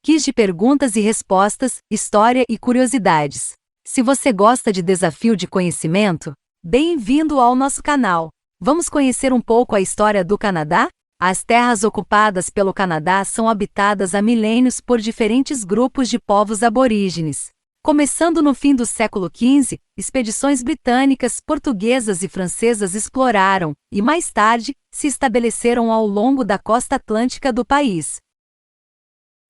Quiz de perguntas e respostas, história e curiosidades. Se você gosta de desafio de conhecimento, bem-vindo ao nosso canal. Vamos conhecer um pouco a história do Canadá? As terras ocupadas pelo Canadá são habitadas há milênios por diferentes grupos de povos aborígenes. Começando no fim do século XV, expedições britânicas, portuguesas e francesas exploraram, e mais tarde, se estabeleceram ao longo da costa atlântica do país.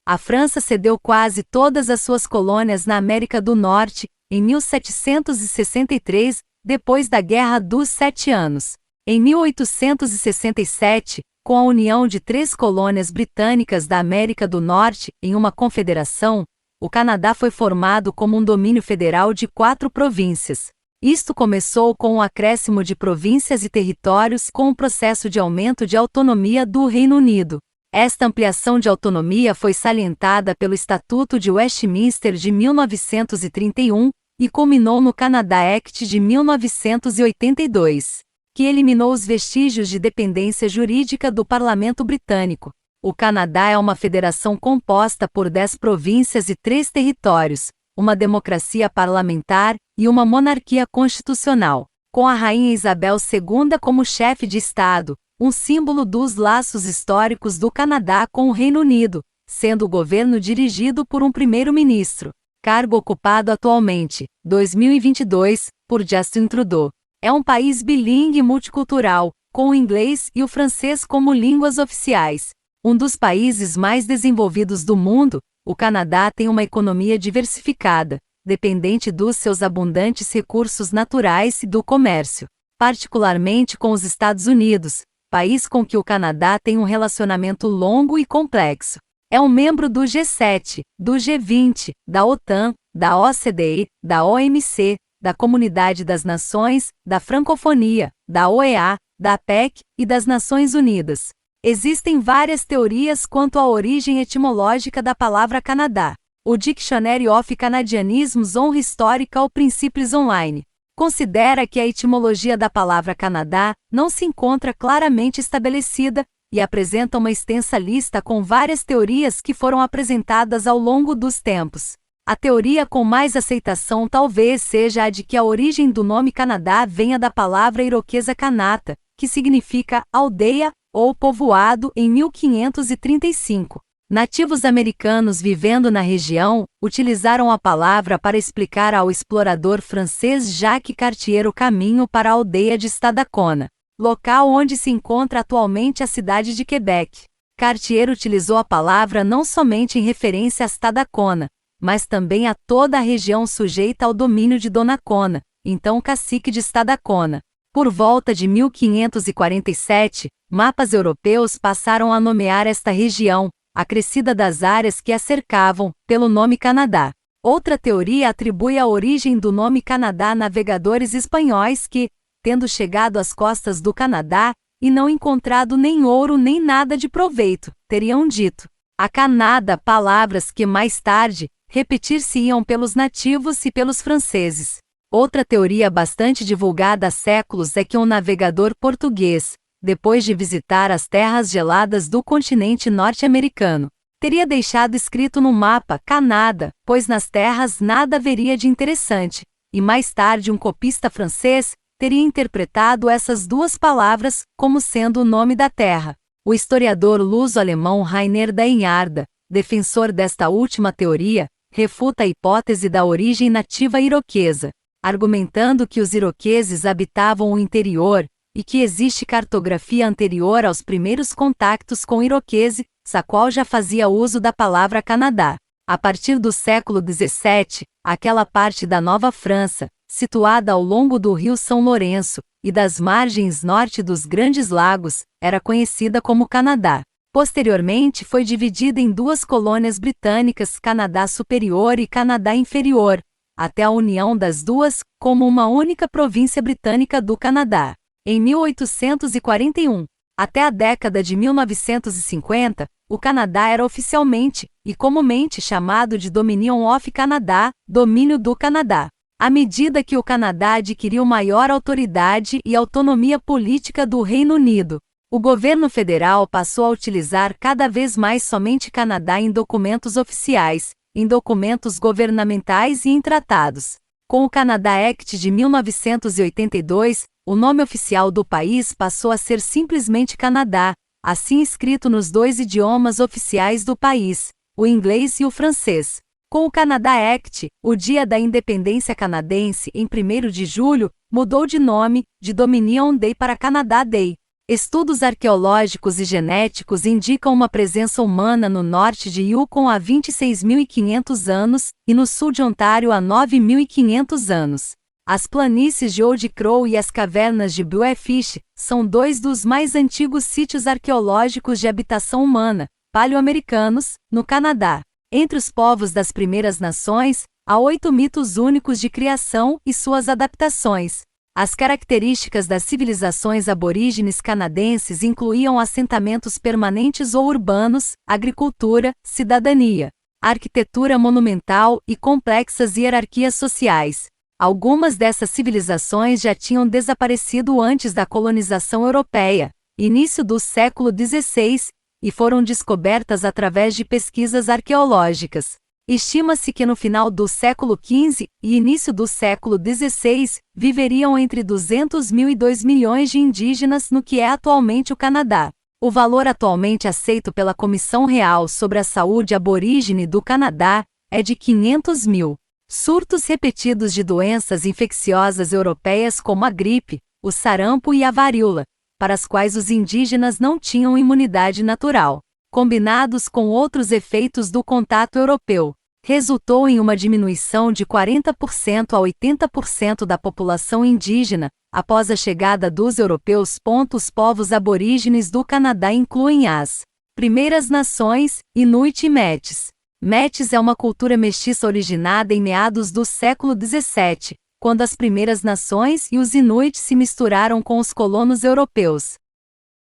A França cedeu quase todas as suas colônias na América do Norte, em 1763, depois da Guerra dos Sete Anos. Em 1867, com a união de 3 colônias britânicas da América do Norte em uma confederação, o Canadá foi formado como um domínio federal de 4 províncias. Isto começou com o acréscimo de províncias e territórios com o processo de aumento de autonomia do Reino Unido. Esta ampliação de autonomia foi salientada pelo Estatuto de Westminster de 1931 e culminou no Canada Act de 1982, que eliminou os vestígios de dependência jurídica do Parlamento Britânico. O Canadá é uma federação composta por 10 províncias e 3 territórios, uma democracia parlamentar e uma monarquia constitucional, com a Rainha Isabel II como chefe de Estado, um símbolo dos laços históricos do Canadá com o Reino Unido, sendo o governo dirigido por um primeiro-ministro, cargo ocupado atualmente, 2022, por Justin Trudeau. É um país bilíngue e multicultural, com o inglês e o francês como línguas oficiais. Um dos países mais desenvolvidos do mundo, o Canadá tem uma economia diversificada, dependente dos seus abundantes recursos naturais e do comércio, particularmente com os Estados Unidos, país com que o Canadá tem um relacionamento longo e complexo. É um membro do G7, do G20, da OTAN, da OCDE, da OMC, da Comunidade das Nações, da Francofonia, da OEA, da APEC e das Nações Unidas. Existem várias teorias quanto à origem etimológica da palavra Canadá. O Dictionary of Canadianisms on Historical Principles Online considera que a etimologia da palavra Canadá não se encontra claramente estabelecida e apresenta uma extensa lista com várias teorias que foram apresentadas ao longo dos tempos. A teoria com mais aceitação talvez seja a de que a origem do nome Canadá venha da palavra iroquesa Kanata, que significa aldeia ou povoado em 1535. Nativos americanos vivendo na região utilizaram a palavra para explicar ao explorador francês Jacques Cartier o caminho para a aldeia de Stadacona, local onde se encontra atualmente a cidade de Quebec. Cartier utilizou a palavra não somente em referência a Stadacona, mas também a toda a região sujeita ao domínio de Donnacona, então cacique de Stadacona. Por volta de 1547, mapas europeus passaram a nomear esta região, acrescida das áreas que a cercavam, pelo nome Canadá. Outra teoria atribui a origem do nome Canadá a navegadores espanhóis que, tendo chegado às costas do Canadá e não encontrado nem ouro nem nada de proveito, teriam dito a Canada, palavras que mais tarde repetir-se-iam pelos nativos e pelos franceses. Outra teoria bastante divulgada há séculos é que um navegador português, depois de visitar as terras geladas do continente norte-americano, teria deixado escrito no mapa Canadá, pois nas terras nada haveria de interessante, e mais tarde um copista francês teria interpretado essas duas palavras como sendo o nome da terra. O historiador luso-alemão Rainer Dainhardt, defensor desta última teoria, refuta a hipótese da origem nativa iroquesa, argumentando que os iroqueses habitavam o interior e que existe cartografia anterior aos primeiros contactos com iroqueses, a qual já fazia uso da palavra Canadá. A partir do século XVII, aquela parte da Nova França, situada ao longo do rio São Lourenço e das margens norte dos Grandes Lagos, era conhecida como Canadá. Posteriormente foi dividida em 2 colônias britânicas, Canadá Superior e Canadá Inferior, até a união das duas como uma única província britânica do Canadá. Em 1841, até a década de 1950, o Canadá era oficialmente e comumente chamado de Dominion of Canada, domínio do Canadá. À medida que o Canadá adquiriu maior autoridade e autonomia política do Reino Unido, O governo federal passou a utilizar cada vez mais somente Canadá em documentos oficiais, em documentos governamentais e em tratados. Com o Canada Act de 1982, o nome oficial do país passou a ser simplesmente Canadá, assim escrito nos dois idiomas oficiais do país, o inglês e o francês. Com o Canada Act, o Dia da Independência Canadense, em 1º de julho, mudou de nome, de Dominion Day para Canada Day. Estudos arqueológicos e genéticos indicam uma presença humana no norte de Yukon há 26.500 anos e no sul de Ontário há 9.500 anos. As planícies de Old Crow e as cavernas de Bluefish são dois dos mais antigos sítios arqueológicos de habitação humana, paleoamericanos, no Canadá. Entre os povos das primeiras nações, há 8 mitos únicos de criação e suas adaptações. As características das civilizações aborígenes canadenses incluíam assentamentos permanentes ou urbanos, agricultura, cidadania, arquitetura monumental e complexas hierarquias sociais. Algumas dessas civilizações já tinham desaparecido antes da colonização europeia, início do século XVI, e foram descobertas através de pesquisas arqueológicas. Estima-se que no final do século XV e início do século XVI, viveriam entre 200 mil e 2 milhões de indígenas no que é atualmente o Canadá. O valor atualmente aceito pela Comissão Real sobre a Saúde Aborígene do Canadá é de 500 mil. Surtos repetidos de doenças infecciosas europeias como a gripe, o sarampo e a varíola, para as quais os indígenas não tinham imunidade natural, combinados com outros efeitos do contato europeu, resultou em uma diminuição de 40% a 80% da população indígena, após a chegada dos europeus. Os povos aborígenes do Canadá incluem as Primeiras Nações, Inuit e Métis. Métis é uma cultura mestiça originada em meados do século XVII, quando as Primeiras Nações e os Inuit se misturaram com os colonos europeus.